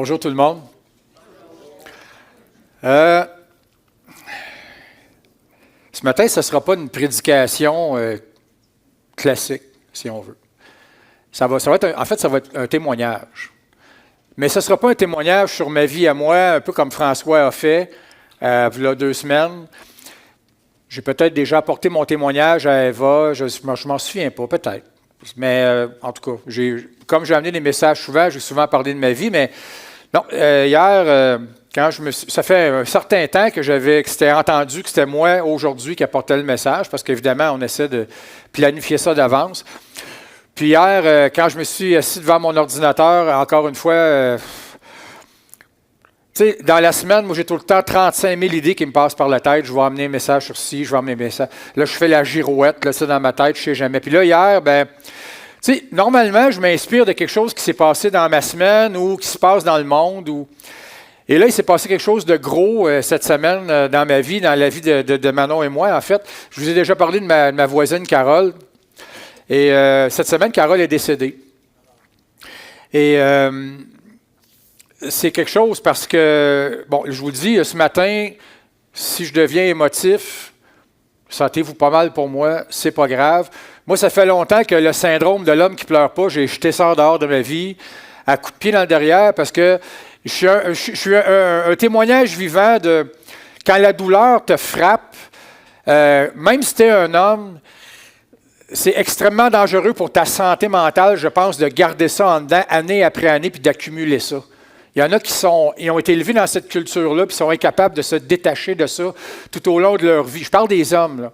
Bonjour tout le monde. Ce matin, ce ne sera pas une prédication classique, si on veut. Ça va être ça va être un témoignage. Mais ce ne sera pas un témoignage sur ma vie à moi, un peu comme François a fait il y a 2 semaines. J'ai peut-être déjà apporté mon témoignage à Eva, je ne m'en souviens pas, peut-être. Mais en tout cas, comme j'ai amené des messages souvent, j'ai souvent parlé de ma vie, mais non, hier, quand ça fait un certain temps que c'était entendu que c'était moi aujourd'hui qui apportais le message, parce qu'évidemment, on essaie de planifier ça d'avance. Puis hier, quand je me suis assis devant mon ordinateur, encore une fois, tu sais, dans la semaine, moi, j'ai tout le temps 35 000 idées qui me passent par la tête. Je vais amener un message sur ci, je vais amener un message. Là, je fais la girouette, là, ça dans ma tête, je ne sais jamais. Puis là, hier, tu sais, normalement, je m'inspire de quelque chose qui s'est passé dans ma semaine ou qui se passe dans le monde. Et là, il s'est passé quelque chose de gros cette semaine dans ma vie, dans la vie de Manon et moi. En fait, je vous ai déjà parlé de ma voisine Carole. Et cette semaine, Carole est décédée. Et c'est quelque chose parce que, bon, je vous le dis, ce matin, si je deviens émotif, sentez-vous pas mal pour moi, c'est pas grave. Moi, ça fait longtemps que le syndrome de l'homme qui pleure pas, j'ai jeté ça en dehors de ma vie, à coups de pied dans le derrière, parce que je suis un témoignage vivant de quand la douleur te frappe, même si tu es un homme, c'est extrêmement dangereux pour ta santé mentale, je pense, de garder ça en dedans année après année puis d'accumuler ça. Il y en a ils ont été élevés dans cette culture-là puis sont incapables de se détacher de ça tout au long de leur vie. Je parle des hommes, là.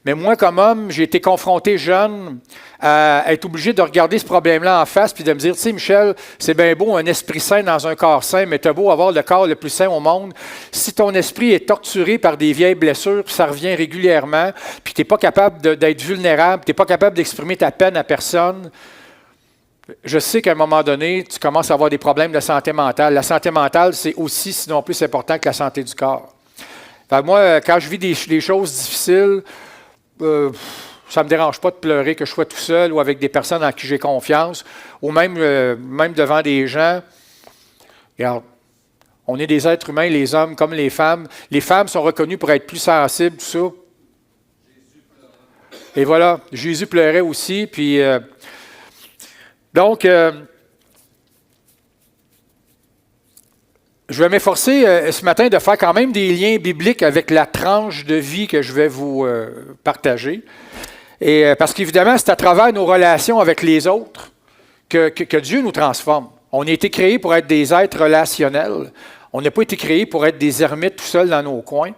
Mais moi, comme homme, j'ai été confronté jeune à être obligé de regarder ce problème-là en face puis de me dire, tu sais, Michel, c'est bien beau un esprit sain dans un corps sain, mais t'as beau avoir le corps le plus sain au monde. Si ton esprit est torturé par des vieilles blessures, puis ça revient régulièrement, puis tu n'es pas capable d'être vulnérable, tu n'es pas capable d'exprimer ta peine à personne, je sais qu'à un moment donné, tu commences à avoir des problèmes de santé mentale. La santé mentale, c'est aussi, sinon plus important que la santé du corps. Fait que moi, quand je vis des choses difficiles, ça ne me dérange pas de pleurer, que je sois tout seul ou avec des personnes en qui j'ai confiance, ou même devant des gens. Regarde, on est des êtres humains, les hommes comme les femmes. Les femmes sont reconnues pour être plus sensibles, tout ça. Et voilà, Jésus pleurait aussi. Puis, donc, je vais m'efforcer ce matin de faire quand même des liens bibliques avec la tranche de vie que je vais vous partager. Et parce qu'évidemment, c'est à travers nos relations avec les autres que Dieu nous transforme. On a été créés pour être des êtres relationnels. On n'a pas été créés pour être des ermites tout seuls dans nos coins.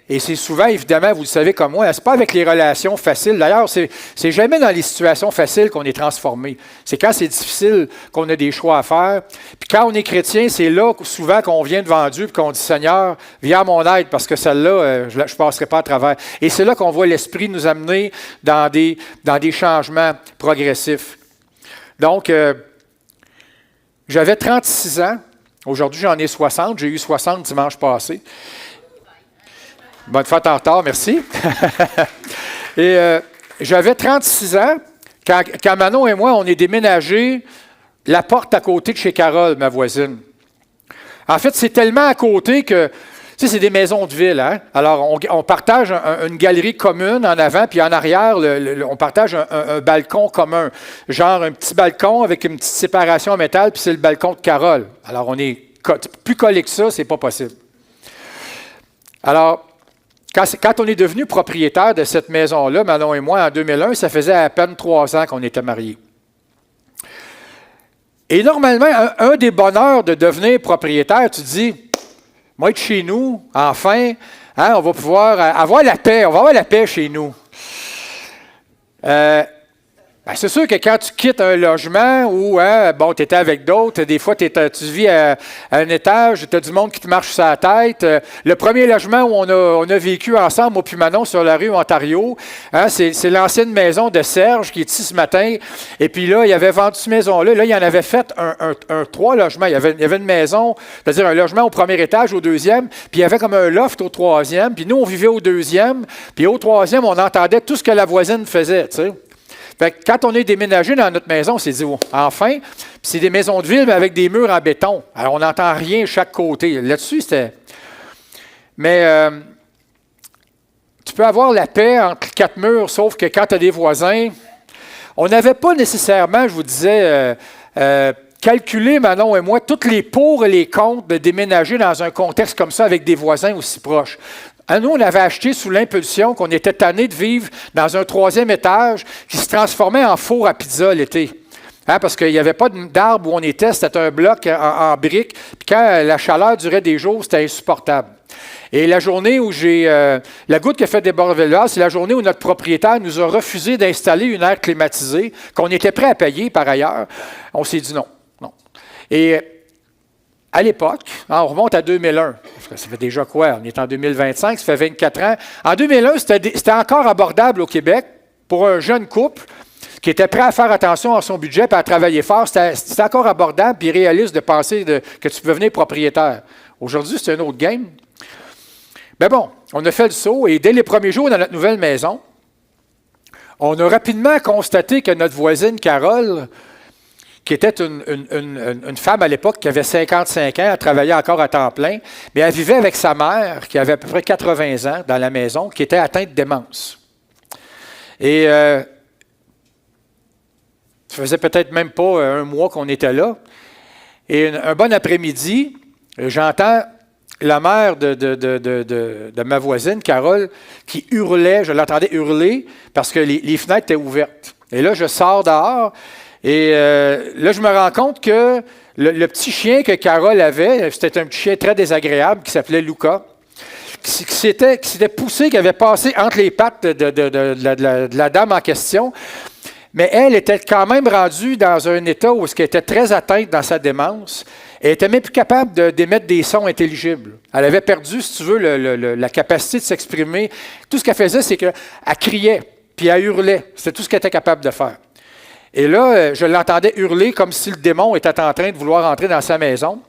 Et c'est souvent, évidemment, vous le savez comme moi, ce n'est pas avec les relations faciles. D'ailleurs, c'est jamais dans les situations faciles qu'on est transformé. C'est quand c'est difficile qu'on a des choix à faire. Puis quand on est chrétien, c'est là souvent qu'on vient devant Dieu et qu'on dit « Seigneur, viens à mon aide parce que celle-là, je ne passerai pas à travers. » Et c'est là qu'on voit l'Esprit nous amener dans des changements progressifs. Donc, j'avais 36 ans. Aujourd'hui, j'en ai 60. J'ai eu 60 dimanche passé. Bonne fête en retard, merci. Et j'avais 36 ans quand Manon et moi, on est déménagés la porte à côté de chez Carole, ma voisine. En fait, c'est tellement à côté que, tu sais, c'est des maisons de ville, hein? Alors, on partage une galerie commune en avant, puis en arrière, on partage un balcon commun. Genre un petit balcon avec une petite séparation en métal, puis c'est le balcon de Carole. Alors, on est plus collé que ça, c'est pas possible. Alors, quand on est devenu propriétaire de cette maison-là, Manon et moi, en 2001, ça faisait à peine 3 ans qu'on était mariés. Et normalement, un des bonheurs de devenir propriétaire, tu te dis, moi, être chez nous, enfin, hein, on va pouvoir avoir la paix, on va avoir la paix chez nous. C'est sûr que quand tu quittes un logement où tu étais avec d'autres, des fois tu vis à un étage, tu as du monde qui te marche sur la tête. Le premier logement où on a vécu ensemble, moi puis Manon, sur la rue Ontario, hein, c'est l'ancienne maison de Serge qui est ici ce matin. Et puis là, il avait vendu cette maison-là. Là, il en avait fait un 3 logements. Il y avait une maison, c'est-à-dire un logement au premier étage, au deuxième, puis il y avait comme un loft au 3e. Puis nous, on vivait au 2e. Puis au 3e, on entendait tout ce que la voisine faisait, tu sais. Fait que quand on est déménagé dans notre maison, on s'est dit, oh, enfin, puis c'est des maisons de ville, mais avec des murs en béton. Alors, on n'entend rien de chaque côté. Là-dessus, c'était... Mais tu peux avoir la paix entre quatre murs, sauf que quand tu as des voisins, on n'avait pas nécessairement, je vous disais, calculé, Manon et moi, tous les pour et les contre de déménager dans un contexte comme ça avec des voisins aussi proches. Nous, on avait acheté sous l'impulsion qu'on était tanné de vivre dans un troisième étage qui se transformait en four à pizza l'été. Parce qu'il n'y avait pas d'arbre où on était, c'était un bloc en briques. Puis quand la chaleur durait des jours, c'était insupportable. Et la journée où la goutte qui a fait déborder le vase, c'est la journée où notre propriétaire nous a refusé d'installer une aire climatisée, qu'on était prêt à payer par ailleurs. On s'est dit non. Et à l'époque, on remonte à 2001. Ça fait déjà quoi? On est en 2025, ça fait 24 ans. En 2001, c'était encore abordable au Québec pour un jeune couple qui était prêt à faire attention à son budget et à travailler fort. C'était encore abordable et réaliste de penser que tu pouvais devenir propriétaire. Aujourd'hui, c'est un autre game. Mais bon, on a fait le saut et dès les premiers jours dans notre nouvelle maison, on a rapidement constaté que notre voisine Carole, qui était une femme à l'époque qui avait 55 ans, elle travaillait encore à temps plein, mais elle vivait avec sa mère, qui avait à peu près 80 ans dans la maison, qui était atteinte de démence. Et ça faisait peut-être même pas un mois qu'on était là. Et un bon après-midi, j'entends la mère de ma voisine, Carole, qui hurlait, je l'entendais hurler, parce que les fenêtres étaient ouvertes. Et là, je sors dehors, et là, je me rends compte que le petit chien que Carole avait, c'était un petit chien très désagréable qui s'appelait Luca, qui s'était poussé, qui avait passé entre les pattes de la dame en question. Mais elle était quand même rendue dans un état où elle était très atteinte dans sa démence. Elle n'était même plus capable d'émettre des sons intelligibles. Elle avait perdu, si tu veux, la capacité de s'exprimer. Tout ce qu'elle faisait, c'est qu'elle criait, puis elle hurlait. C'était tout ce qu'elle était capable de faire. Et là, je l'entendais hurler comme si le démon était en train de vouloir entrer dans sa maison.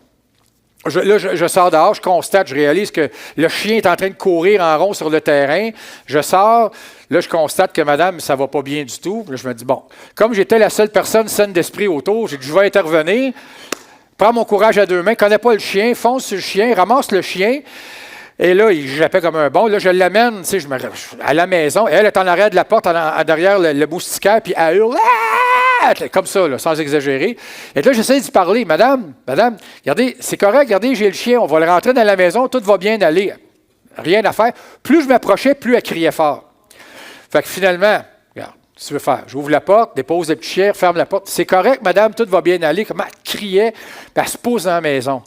Je sors dehors, je constate, je réalise que le chien est en train de courir en rond sur le terrain. Je sors, là, je constate que madame, ça ne va pas bien du tout. Là, je me dis, bon, comme j'étais la seule personne saine d'esprit autour, j'ai dit, je vais intervenir, prends mon courage à deux mains, connais pas le chien, fonce sur le chien, ramasse le chien. Et là, il jappait comme un bon. Là, je l'amène, tu sais, à la maison. Elle est en arrière de la porte, derrière le moustiquaire, puis elle hurle. Comme ça, là, sans exagérer. Et là, j'essaie d'y parler. Madame, regardez, c'est correct, regardez, j'ai le chien, on va le rentrer dans la maison, tout va bien aller. Rien à faire. Plus je m'approchais, plus elle criait fort. Fait que finalement, regarde, qu'est-ce que tu veux faire? J'ouvre la porte, dépose le petit chien, ferme la porte. C'est correct, madame, tout va bien aller. Comment elle criait, puis elle se pose dans la maison.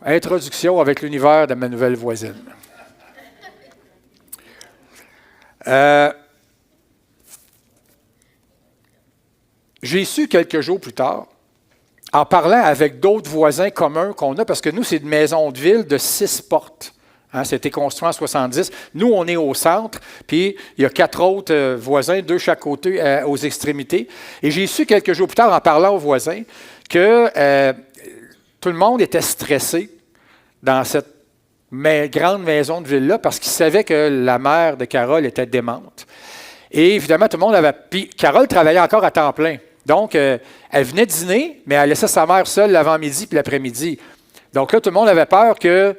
Introduction avec l'univers de ma nouvelle voisine. J'ai su quelques jours plus tard, en parlant avec d'autres voisins communs qu'on a, parce que nous, c'est une maison de ville de 6 portes. C'était construit en 70. Nous, on est au centre, puis il y a 4 autres voisins, 2 chaque côté aux extrémités. Et j'ai su quelques jours plus tard, en parlant aux voisins, que tout le monde était stressé dans cette grande maison de ville-là parce qu'ils savaient que la mère de Carole était démente. Et évidemment, tout le monde avait... Puis Carole travaillait encore à temps plein. Donc, elle venait dîner, mais elle laissait sa mère seule l'avant-midi puis l'après-midi. Donc là, tout le monde avait peur qu'elle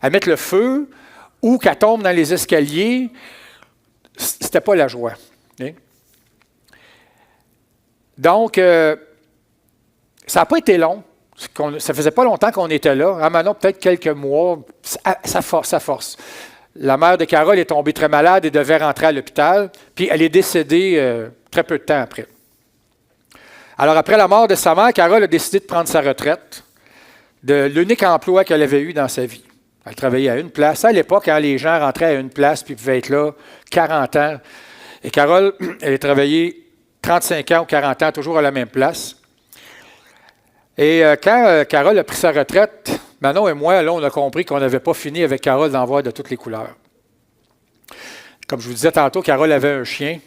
mette le feu ou qu'elle tombe dans les escaliers. C'était pas la joie. Okay? Donc, ça n'a pas été long. Ça faisait pas longtemps qu'on était là. À Manon, peut-être quelques mois. Ça force. La mère de Carole est tombée très malade et devait rentrer à l'hôpital. Puis elle est décédée très peu de temps après. Alors, après la mort de sa mère, Carole a décidé de prendre sa retraite de l'unique emploi qu'elle avait eu dans sa vie. Elle travaillait à une place. À l'époque, les gens rentraient à une place puis pouvaient être là 40 ans. Et Carole, elle a travaillé 35 ans ou 40 ans, toujours à la même place. Et quand Carole a pris sa retraite, Manon et moi, là, on a compris qu'on n'avait pas fini avec Carole d'en voir de toutes les couleurs. Comme je vous disais tantôt, Carole avait un chien.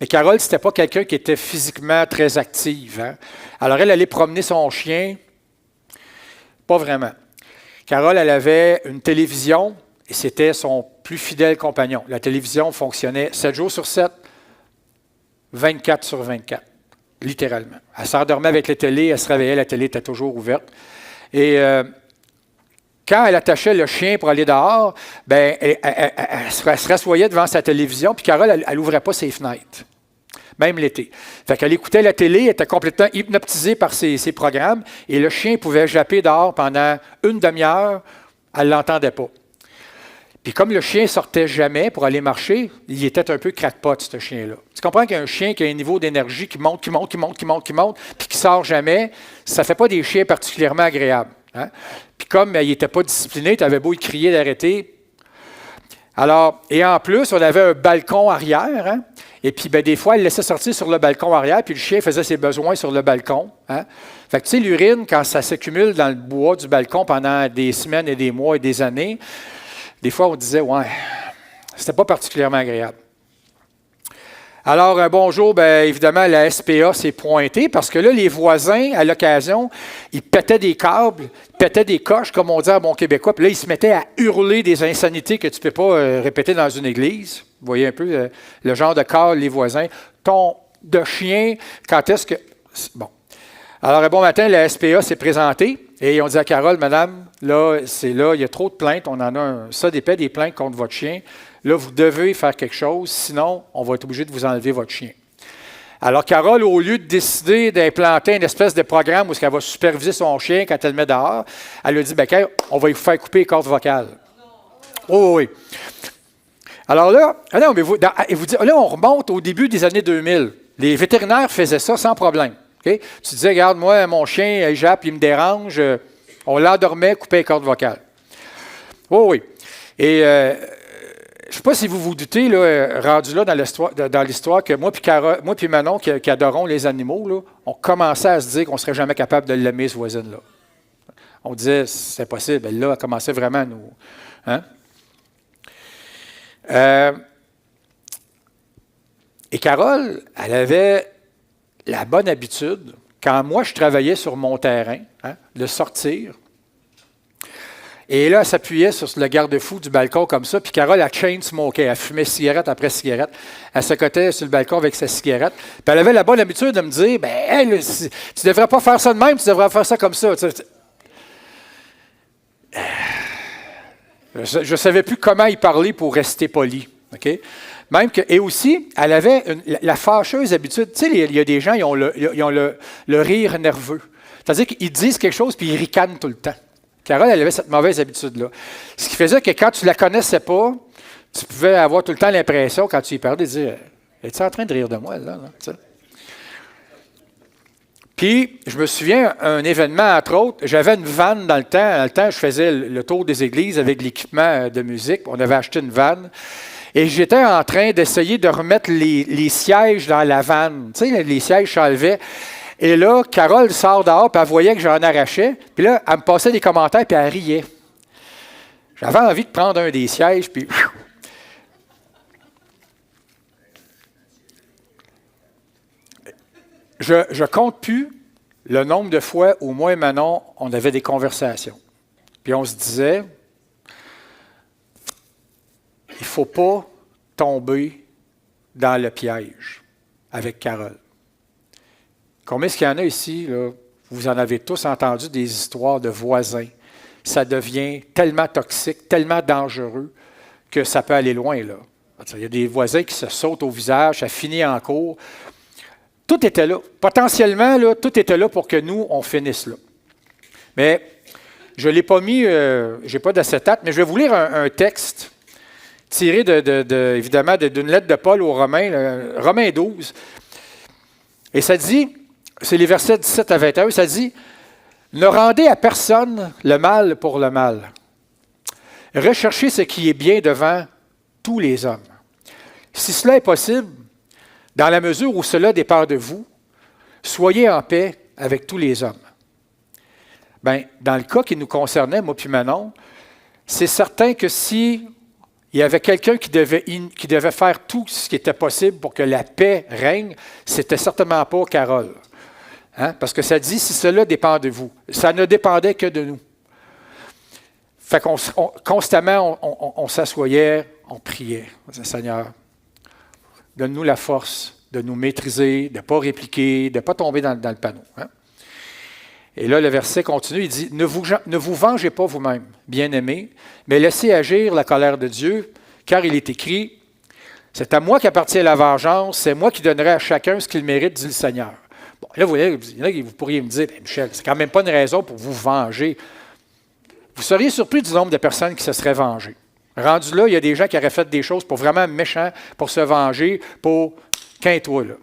Mais Carole, ce n'était pas quelqu'un qui était physiquement très active. Alors, elle allait promener son chien. Pas vraiment. Carole, elle avait une télévision et c'était son plus fidèle compagnon. La télévision fonctionnait 7 jours sur 7, 24/24, littéralement. Elle s'endormait avec la télé, elle se réveillait, la télé était toujours ouverte. Et quand elle attachait le chien pour aller dehors, ben, elle se rassoyait devant sa télévision, puis Carole, elle n'ouvrait pas ses fenêtres, même l'été. Fait qu'elle écoutait la télé, elle était complètement hypnotisée par ses programmes, et le chien pouvait japper dehors pendant une demi-heure, elle ne l'entendait pas. Puis comme le chien ne sortait jamais pour aller marcher, il était un peu crackpot, ce chien-là. Tu comprends qu'un chien qui a un niveau d'énergie qui monte, puis qui ne sort jamais, ça ne fait pas des chiens particulièrement agréables. Hein? Puis comme il n'était pas discipliné, tu avais beau y crier d'arrêter. Alors, et en plus, on avait un balcon arrière, hein? Et puis ben, des fois, elle laissait sortir sur le balcon arrière, puis le chien faisait ses besoins sur le balcon. Hein? Fait que tu sais, l'urine, quand ça s'accumule dans le bois du balcon pendant des semaines et des mois et des années, des fois, on disait, ouais, c'était pas particulièrement agréable. Alors, un bonjour, bien évidemment, la SPA s'est pointée parce que là, les voisins, à l'occasion, ils pétaient des câbles, pétaient des coches, comme on dit en bon québécois, puis là, ils se mettaient à hurler des insanités que tu ne peux pas répéter dans une église. Vous voyez un peu le genre de câble, les voisins. Ton de chien, quand est-ce que... Bon. Alors, un bon matin, la SPA s'est présentée et on dit à Carole, madame, là, il y a trop de plaintes, on en a ça d'épais des plaintes contre votre chien. Là, vous devez faire quelque chose, sinon, on va être obligé de vous enlever votre chien. Alors, Carole, au lieu de décider d'implanter une espèce de programme où elle va superviser son chien quand elle le met dehors, elle a dit, bien, on va lui faire couper les cordes vocales. Oui. Alors là, là, on remonte au début des années 2000. Les vétérinaires faisaient ça sans problème. Okay? Tu disais, regarde, moi, mon chien, il jappe, il me dérange. On l'endormait, coupait les cordes vocales. Oui. Et je ne sais pas si vous vous doutez, là, rendu là dans l'histoire, que moi puis Manon, qui adorons les animaux, là, on commençait à se dire qu'on ne serait jamais capable de l'aimer, ce voisine-là. On disait, c'est impossible. Là, elle commençait vraiment à nous... Hein? Et Carole, elle avait la bonne habitude, quand moi je travaillais sur mon terrain, hein, de sortir. Et là, elle s'appuyait sur le garde-fou du balcon comme ça, puis Carole, elle chain smokait, elle fumait cigarette après cigarette. Elle se cotait sur le balcon avec sa cigarette. Puis elle avait la bonne habitude de me dire, ben, hey, tu ne devrais pas faire ça de même, tu devrais faire ça comme ça. Je ne savais plus comment y parler pour rester poli. Okay? Même que, et aussi, elle avait la fâcheuse habitude. Tu sais, il y a des gens, ils ont le rire nerveux. C'est-à-dire qu'ils disent quelque chose puis ils ricanent tout le temps. Carole, elle avait cette mauvaise habitude-là. Ce qui faisait que quand tu ne la connaissais pas, tu pouvais avoir tout le temps l'impression, quand tu y parlais, de dire « Es-tu en train de rire de moi, là? » Puis, je me souviens, un événement, entre autres, j'avais une vanne dans le temps. Dans le temps, je faisais le tour des églises avec l'équipement de musique. On avait acheté une vanne. Et j'étais en train d'essayer de remettre les sièges dans la vanne. Tu sais, les sièges s'enlevaient. Et là, Carole sort dehors, puis elle voyait que j'en arrachais. Puis là, elle me passait des commentaires, puis elle riait. J'avais envie de prendre un des sièges, puis... Je compte plus le nombre de fois où moi et Manon, on avait des conversations. Puis on se disait, il ne faut pas tomber dans le piège avec Carole. Combien est-ce qu'il y en a ici, là, vous en avez tous entendu des histoires de voisins. Ça devient tellement toxique, tellement dangereux que ça peut aller loin, là. Il y a des voisins qui se sautent au visage, ça finit en cours. Tout était là. Potentiellement, là, tout était là pour que nous, on finisse là. Mais je ne l'ai pas mis, je n'ai pas d'acétate, mais je vais vous lire un texte tiré évidemment d'une lettre de Paul aux Romains, Romains 12. Et ça dit, c'est les versets 17 à 21, ça dit « Ne rendez à personne le mal pour le mal. Recherchez ce qui est bien devant tous les hommes. Si cela est possible, dans la mesure où cela dépend de vous, soyez en paix avec tous les hommes. » Bien, dans le cas qui nous concernait, moi puis Manon, c'est certain que si il y avait quelqu'un qui devait faire tout ce qui était possible pour que la paix règne, c'était certainement pas Carole. Hein? Parce que ça dit, si cela dépend de vous. Ça ne dépendait que de nous. Fait qu'on constamment, on s'assoyait, on priait. On disait, Seigneur, donne-nous la force de nous maîtriser, de ne pas répliquer, de ne pas tomber dans le panneau. Hein? Et là, le verset continue, il dit, ne vous vengez pas vous-même, bien-aimés, mais laissez agir la colère de Dieu, car il est écrit, c'est à moi qu'appartient la vengeance, c'est moi qui donnerai à chacun ce qu'il mérite, dit le Seigneur. Bon, là, vous pourriez me dire, Michel, c'est quand même pas une raison pour vous venger. Vous seriez surpris du nombre de personnes qui se seraient vengées. Rendu là, il y a des gens qui auraient fait des choses pour vraiment méchants, pour se venger, pour qu'un-toi, là.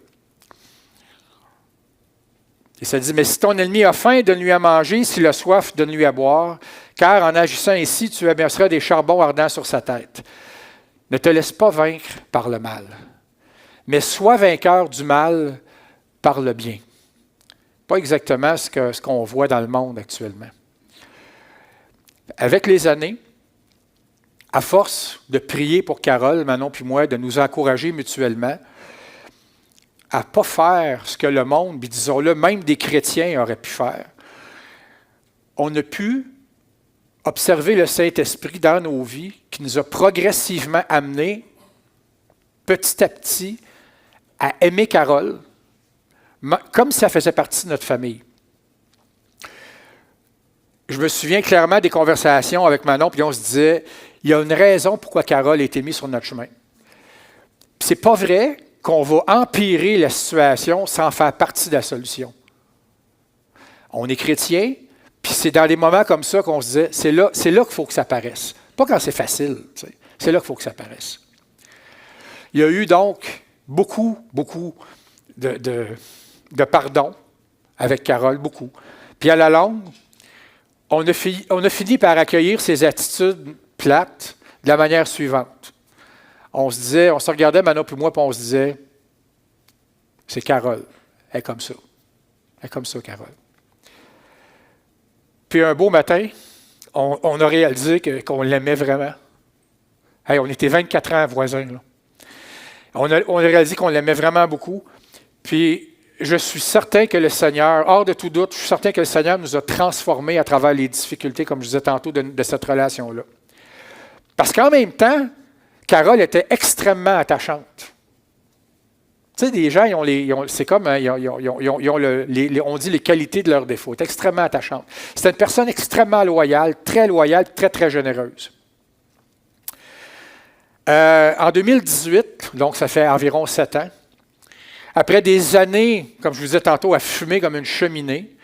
Et ça dit, mais si ton ennemi a faim, donne-lui à manger, s'il a soif, donne-lui à boire, car en agissant ainsi, tu abaisseras des charbons ardents sur sa tête. Ne te laisse pas vaincre par le mal, mais sois vainqueur du mal par le bien. Pas exactement ce qu'on voit dans le monde actuellement. Avec les années, à force de prier pour Carole, Manon puis moi, de nous encourager mutuellement, à ne pas faire ce que le monde, puis disons-le, même des chrétiens auraient pu faire, on a pu observer le Saint-Esprit dans nos vies qui nous a progressivement amenés, petit à petit, à aimer Carole, comme si ça faisait partie de notre famille. Je me souviens clairement des conversations avec Manon, puis on se disait, il y a une raison pourquoi Carole a été mise sur notre chemin. C'est pas vrai qu'on va empirer la situation sans faire partie de la solution. On est chrétien, puis c'est dans des moments comme ça qu'on se disait, c'est là qu'il faut que ça paraisse. Pas quand c'est facile, c'est là qu'il faut que ça paraisse. Il y a eu donc beaucoup de pardon avec Carole, beaucoup. Puis à la longue, on a fini par accueillir ces attitudes plates de la manière suivante. On se regardait, Manon puis moi, puis on se disait, c'est Carole, elle est comme ça. Elle est comme ça, Carole. Puis un beau matin, on a réalisé qu'on l'aimait vraiment. Hey, on était 24 ans voisins, là. On a réalisé qu'on l'aimait vraiment beaucoup. Puis je suis certain que le Seigneur, hors de tout doute, je suis certain que le Seigneur nous a transformés à travers les difficultés, comme je disais tantôt, de cette relation-là. Parce qu'en même temps, Carole était extrêmement attachante. Tu sais, des gens, c'est comme, on dit les qualités de leurs défauts. Elle est extrêmement attachante. C'est une personne extrêmement loyale, très, très généreuse. En 2018, donc ça fait environ 7 ans, après des années, comme je vous disais tantôt, à fumer comme une cheminée,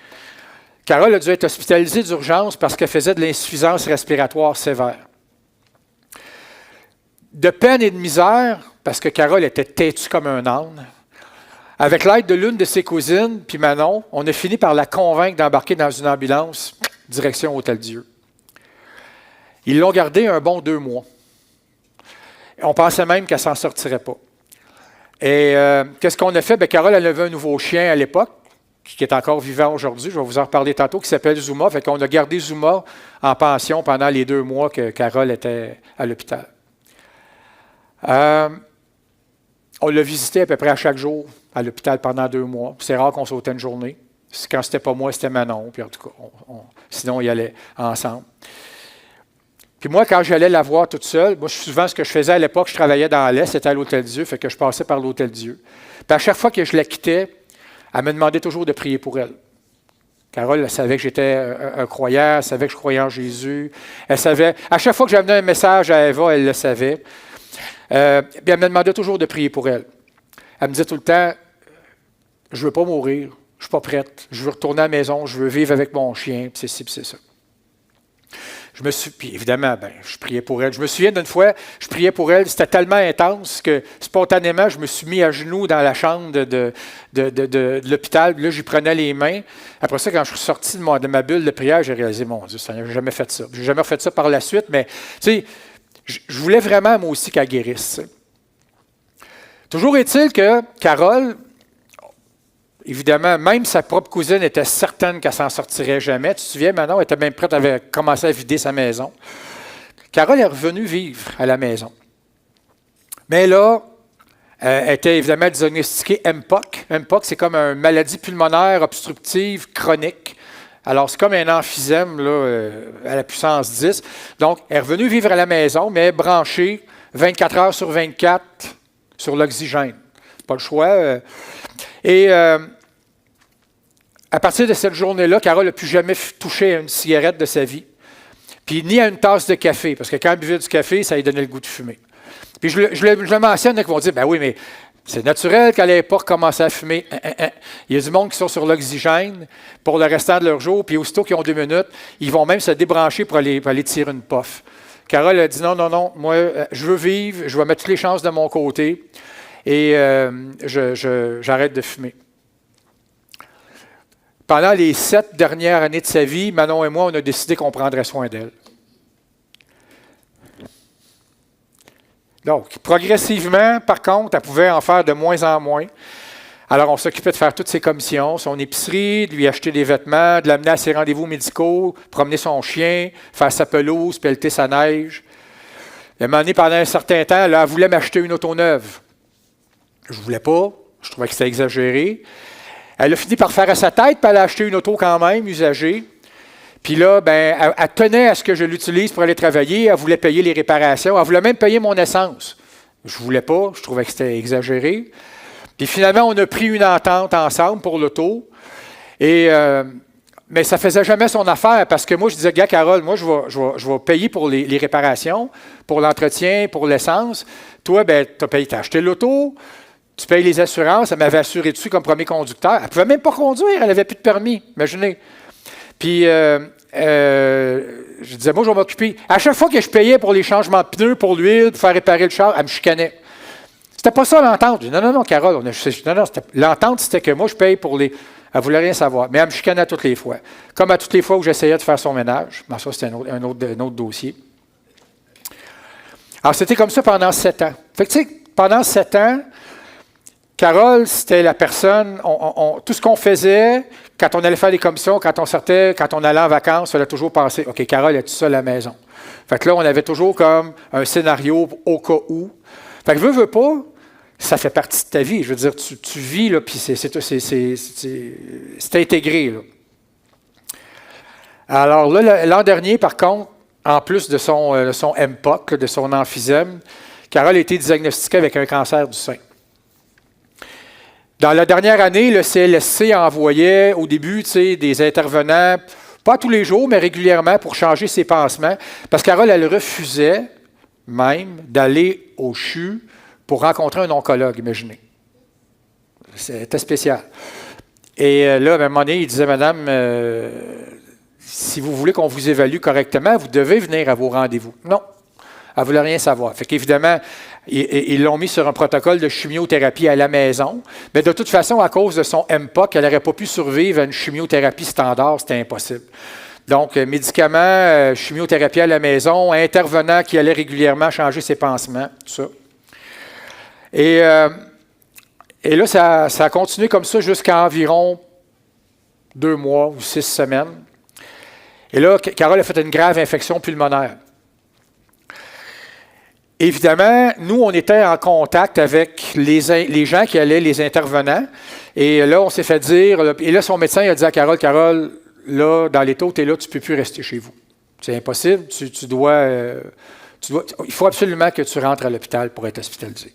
Carole a dû être hospitalisée d'urgence parce qu'elle faisait de l'insuffisance respiratoire sévère. De peine et de misère, parce que Carole était têtue comme un âne, avec l'aide de l'une de ses cousines, puis Manon, on a fini par la convaincre d'embarquer dans une ambulance, direction Hôtel-Dieu. Ils l'ont gardée un bon 2 mois. On pensait même qu'elle ne s'en sortirait pas. Et qu'est-ce qu'on a fait? Bien, Carole, elle avait un nouveau chien à l'époque, qui est encore vivant aujourd'hui, je vais vous en reparler tantôt, qui s'appelle Zuma. Fait qu'on a gardé Zuma en pension pendant les 2 mois que Carole était à l'hôpital. On l'a visité à peu près à chaque jour à l'hôpital pendant 2 mois. C'est rare qu'on sautait une journée. Quand c'était pas moi, c'était Manon. Puis en tout cas, sinon, on y allait ensemble. Puis moi, quand j'allais la voir toute seule, moi, souvent, ce que je faisais à l'époque, je travaillais dans l'Est, c'était à l'Hôtel-Dieu, fait que je passais par l'Hôtel-Dieu. Puis à chaque fois que je la quittais, elle me demandait toujours de prier pour elle. Carole, elle savait que j'étais un croyant, elle savait que je croyais en Jésus. Elle savait, à chaque fois que j'amenais un message à Eva, elle le savait. Puis elle me demandait toujours de prier pour elle. Elle me disait tout le temps, je ne veux pas mourir, je ne suis pas prête, je veux retourner à la maison, je veux vivre avec mon chien, puis c'est ci, puis c'est ça. Puis évidemment, je priais pour elle. Je me souviens d'une fois, je priais pour elle, c'était tellement intense que spontanément, je me suis mis à genoux dans la chambre de l'hôpital. Là, j'y prenais les mains. Après ça, quand je suis sorti de ma bulle de prière, j'ai réalisé, mon Dieu, je n'ai jamais fait ça. Je n'ai jamais refait ça par la suite, mais tu sais, je voulais vraiment, moi aussi, qu'elle guérisse. Toujours est-il que Carole, évidemment, même sa propre cousine était certaine qu'elle ne s'en sortirait jamais. Tu te souviens, Manon, elle était même prête, elle avait commencé à vider sa maison. Carole est revenue vivre à la maison. Mais là, elle était évidemment diagnostiquée MPOC. MPOC, c'est comme une maladie pulmonaire obstructive chronique. Alors, c'est comme un emphysème là, à la puissance 10. Donc, elle est revenue vivre à la maison, mais branchée 24 heures sur 24 sur l'oxygène. pas le choix. Et à partir de cette journée-là, Carole n'a plus jamais touché à une cigarette de sa vie. Puis ni à une tasse de café, parce que quand elle buvait du café, ça lui donnait le goût de fumer. Puis je le mentionne, il y en a qui vont dire, ben oui, mais c'est naturel qu'elle n'ait pas recommencé à fumer. Il y a du monde qui sont sur l'oxygène pour le restant de leur jour, puis aussitôt qu'ils ont 2 minutes, ils vont même se débrancher pour aller tirer une puff. Carole a dit, non, moi, je veux vivre, je vais mettre toutes les chances de mon côté, et j'arrête de fumer. Pendant les 7 dernières années de sa vie, Manon et moi, on a décidé qu'on prendrait soin d'elle. Donc, progressivement, par contre, elle pouvait en faire de moins en moins. Alors, on s'occupait de faire toutes ses commissions, son épicerie, de lui acheter des vêtements, de l'amener à ses rendez-vous médicaux, promener son chien, faire sa pelouse, pelleter sa neige. À un moment donné, pendant un certain temps, elle voulait m'acheter une auto neuve. Je ne voulais pas, je trouvais que c'était exagéré. Elle a fini par faire à sa tête, puis elle a acheté une auto quand même, usagée. Puis là, ben, elle tenait à ce que je l'utilise pour aller travailler. Elle voulait payer les réparations. Elle voulait même payer mon essence. Je ne voulais pas, je trouvais que c'était exagéré. Puis finalement, on a pris une entente ensemble pour l'auto. Mais ça ne faisait jamais son affaire parce que moi, je disais, gars, Carole, moi, je vais payer pour les réparations, pour l'entretien, pour l'essence. Toi, ben, tu as acheté l'auto. Tu payes les assurances, elle m'avait assuré dessus comme premier conducteur. Elle ne pouvait même pas conduire, elle n'avait plus de permis, imaginez. Puis, je disais, moi, je vais m'occuper. À chaque fois que je payais pour les changements de pneus, pour l'huile, pour faire réparer le char, elle me chicanait. C'était pas ça l'entente. Je dis, non, Carole, l'entente, c'était que moi, je paye pour les... Elle ne voulait rien savoir, mais elle me chicanait toutes les fois. Comme à toutes les fois où j'essayais de faire son ménage. Mais ça, c'était un autre dossier. Alors, c'était comme ça pendant 7 ans. Fait que, tu sais, pendant 7 ans, Carole, c'était la personne, tout ce qu'on faisait, quand on allait faire des commissions, quand on sortait, quand on allait en vacances, il fallait toujours penser, OK, Carole est toute seule à la maison. Fait que là, on avait toujours comme un scénario au cas où. Fait que veux pas, ça fait partie de ta vie. Je veux dire, tu vis, là, puis c'est intégré, là. Alors là, l'an dernier, par contre, en plus de son MPOC, de son emphysème, Carole a été diagnostiquée avec un cancer du sein. Dans la dernière année, le CLSC envoyait au début des intervenants, pas tous les jours, mais régulièrement pour changer ses pansements, parce que Carole, elle refusait même d'aller au CHU pour rencontrer un oncologue, imaginez. C'était spécial. Et là, à un moment donné, il disait, Madame, si vous voulez qu'on vous évalue correctement, vous devez venir à vos rendez-vous. Non. Elle ne voulait rien savoir. Fait qu'évidemment, ils l'ont mis sur un protocole de chimiothérapie à la maison. Mais de toute façon, à cause de son MPOC, elle n'aurait pas pu survivre à une chimiothérapie standard. C'était impossible. Donc, médicaments, chimiothérapie à la maison, intervenant qui allait régulièrement changer ses pansements, tout ça. Et là, ça a continué comme ça jusqu'à environ 2 mois ou 6 semaines. Et là, Carole a fait une grave infection pulmonaire. Évidemment, nous, on était en contact avec les gens qui allaient, les intervenants. Et là, on s'est fait dire, et là, son médecin il a dit à Carole, là, dans les taux, tu es là, tu ne peux plus rester chez vous. C'est impossible, tu dois, il faut absolument que tu rentres à l'hôpital pour être hospitalisé.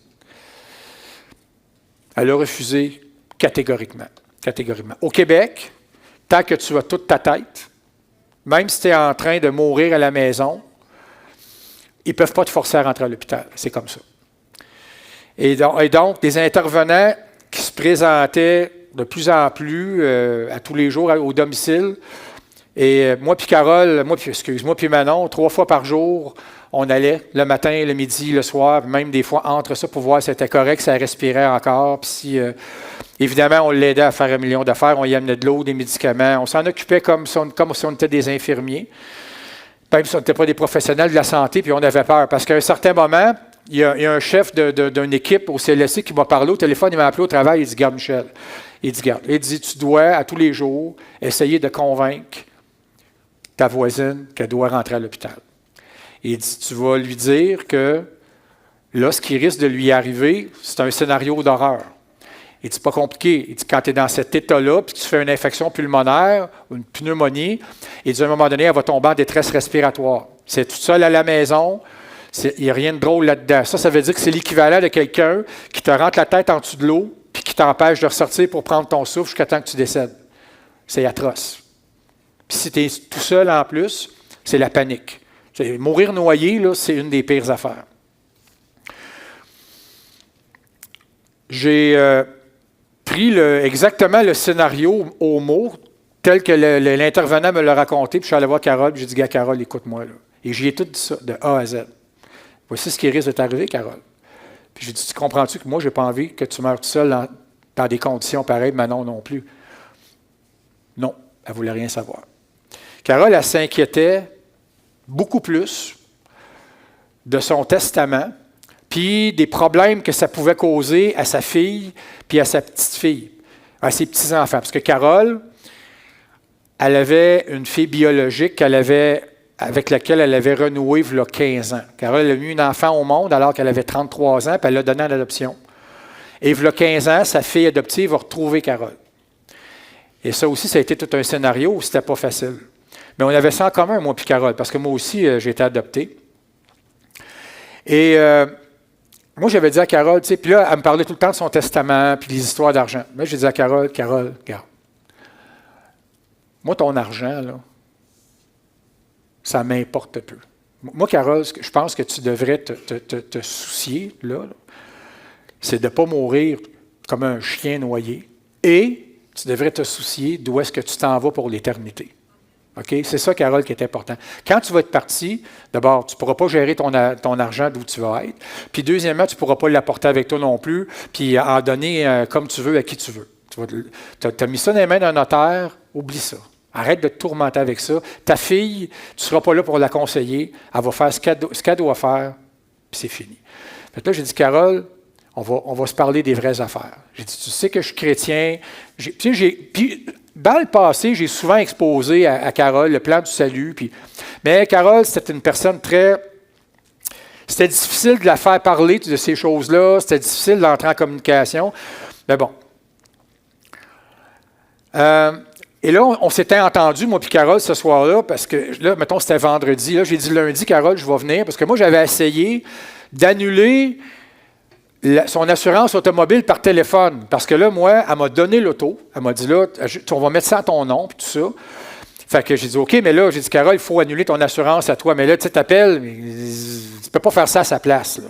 Elle a refusé catégoriquement. Au Québec, tant que tu as toute ta tête, même si tu es en train de mourir à la maison, ils ne peuvent pas te forcer à rentrer à l'hôpital. C'est comme ça. Et donc, des intervenants qui se présentaient de plus en plus à tous les jours au domicile. Et moi puis Carole, puis Manon, 3 fois par jour, on allait le matin, le midi, le soir, même des fois entre ça pour voir si c'était correct, si ça respirait encore. Puis si, évidemment, on l'aidait à faire 1 million d'affaires, on y amenait de l'eau, des médicaments. On s'en occupait comme si on était des infirmiers. Même si on n'était pas des professionnels de la santé, puis on avait peur. Parce qu'à un certain moment, il y a un chef d'une équipe au CLSC qui m'a parlé au téléphone, il m'a appelé au travail, il dit, garde Michel, il dit, tu dois à tous les jours essayer de convaincre ta voisine qu'elle doit rentrer à l'hôpital. Il dit, tu vas lui dire que là, ce qui risque de lui arriver, c'est un scénario d'horreur. Il dit, c'est pas compliqué. Il dit, quand tu es dans cet état-là, puis tu fais une infection pulmonaire, une pneumonie, il dit, à un moment donné, elle va tomber en détresse respiratoire. C'est toute seule à la maison, Il n'y a rien de drôle là-dedans. Ça veut dire que c'est l'équivalent de quelqu'un qui te rentre la tête en dessous de l'eau puis qui t'empêche de ressortir pour prendre ton souffle jusqu'à temps que tu décèdes. C'est atroce. Puis si tu es tout seul en plus, c'est la panique. Mourir noyé, là, c'est une des pires affaires. J'ai pris exactement le scénario au mot, tel que l'intervenant me l'a raconté, puis je suis allé voir Carole, puis j'ai dit, gars, Carole, écoute-moi, là. Et j'y ai tout dit ça, de A à Z. Voici ce qui risque de t'arriver, Carole. Puis j'ai dit, tu comprends-tu que moi, je n'ai pas envie que tu meurs tout seul dans des conditions pareilles, Manon non plus. Non, elle ne voulait rien savoir. Carole, elle s'inquiétait beaucoup plus de son testament, puis des problèmes que ça pouvait causer à sa fille, puis à sa petite-fille, à ses petits-enfants. Parce que Carole, elle avait une fille biologique avec laquelle elle avait renoué il y a 15 ans. Carole elle a mis un enfant au monde alors qu'elle avait 33 ans, puis elle l'a donné en adoption. Et il y a 15 ans, sa fille adoptive a retrouvé Carole. Et ça aussi, ça a été tout un scénario où c'était pas facile. Mais on avait ça en commun, moi et Carole, parce que moi aussi, j'ai été adopté. Et moi, j'avais dit à Carole, tu sais, puis là, elle me parlait tout le temps de son testament, puis des histoires d'argent. Mais j'ai dit à Carole, regarde, moi, ton argent, là, ça m'importe peu. Moi, Carole, je pense que tu devrais te soucier, là, c'est de ne pas mourir comme un chien noyé, et tu devrais te soucier d'où est-ce que tu t'en vas pour l'éternité. OK? C'est ça, Carole, qui est important. Quand tu vas être parti, d'abord, tu ne pourras pas gérer ton argent d'où tu vas être. Puis deuxièmement, tu ne pourras pas l'apporter avec toi non plus, puis en donner comme tu veux à qui tu veux. Tu as mis ça dans les mains d'un notaire, oublie ça. Arrête de te tourmenter avec ça. Ta fille, tu ne seras pas là pour la conseiller. Elle va faire ce qu'elle doit faire, puis c'est fini. Fait que là, j'ai dit, Carole, on va se parler des vraies affaires. J'ai dit, tu sais que je suis chrétien. Puis, dans le passé, j'ai souvent exposé à Carole le plan du salut. Mais Carole, c'était une personne C'était difficile de la faire parler de ces choses-là. C'était difficile d'entrer en communication. Mais bon. Et là, on s'était entendu, moi et Carole, ce soir-là, parce que là, mettons, c'était vendredi. Là, j'ai dit lundi, Carole, je vais venir, parce que moi, j'avais essayé d'annuler son assurance automobile par téléphone. Parce que là, moi, elle m'a donné l'auto. Elle m'a dit, là, on va mettre ça à ton nom, puis tout ça. Fait que j'ai dit, OK, mais là, j'ai dit, Carole, il faut annuler ton assurance à toi. Mais là, tu t'appelles, tu ne peux pas faire ça à sa place, là.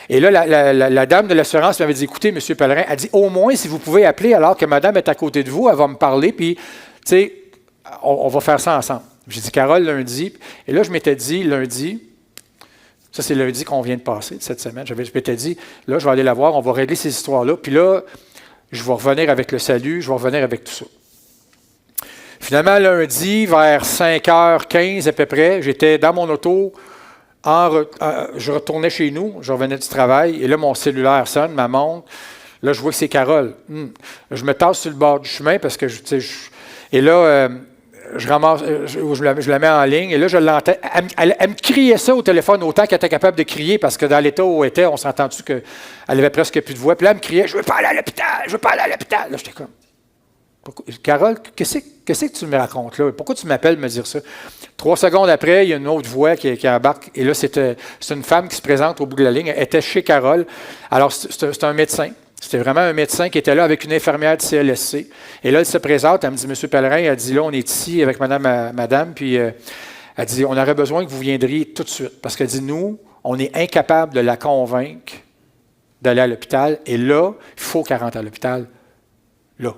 Et là, la dame de l'assurance m'avait dit, écoutez, M. Pellerin, elle dit, au moins, si vous pouvez appeler alors que madame est à côté de vous, elle va me parler, puis, tu sais, on va faire ça ensemble. J'ai dit, Carole, lundi. Et là, je m'étais dit, lundi, ça, c'est lundi qu'on vient de passer, cette semaine. Je m'étais dit, là, je vais aller la voir, on va régler ces histoires-là. Puis là, je vais revenir avec le salut, je vais revenir avec tout ça. Finalement, lundi, vers 5h15 à peu près, j'étais dans mon auto, je retournais chez nous, je revenais du travail, et là, mon cellulaire sonne, ma montre. Là, je vois que c'est Carole. Je me tasse sur le bord du chemin parce que, et là, je la mets en ligne, et là, je l'entends. Elle me criait ça au téléphone autant qu'elle était capable de crier, parce que dans l'état où elle était, on s'est entendu qu'elle avait presque plus de voix. Puis là, elle me criait, je veux pas aller à l'hôpital, je veux pas aller à l'hôpital. Là, j'étais comme, Carole, qu'est-ce que tu me racontes là? Pourquoi tu m'appelles me dire ça? 3 secondes après, il y a une autre voix qui embarque. Et là, c'est une femme qui se présente au bout de la ligne. Elle était chez Carole. Alors, c'est un médecin. C'était vraiment un médecin qui était là avec une infirmière du CLSC. Et là, elle se présente. Elle me dit, M. Pellerin, elle dit, là, on est ici avec madame. Puis, elle dit, on aurait besoin que vous viendriez tout de suite. Parce qu'elle dit, nous, on est incapable de la convaincre d'aller à l'hôpital. Et là, il faut qu'elle rentre à l'hôpital. Là.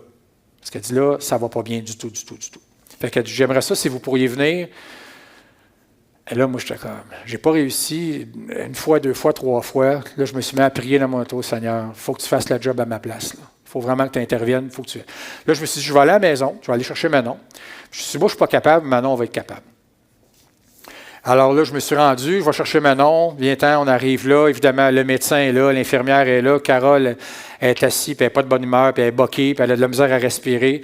Parce qu'elle dit là, ça ne va pas bien du tout. Fait qu'elle dit, j'aimerais ça si vous pourriez venir. Et là, moi, j'étais comme, j'ai pas réussi 1 fois, 2 fois, 3 fois. Là, je me suis mis à prier dans mon auto, Seigneur, il faut que tu fasses le job à ma place. Il faut vraiment que tu interviennes. Là, je me suis dit, je vais aller à la maison, je vais aller chercher Manon. Je me suis dit, moi, je ne suis pas capable, Manon va être capable. Alors là, je me suis rendu, je vais chercher Manon, viens-t'en, on arrive là, évidemment, le médecin est là, l'infirmière est là, Carole est assise, puis elle n'a pas de bonne humeur, puis elle est boquée, puis elle a de la misère à respirer.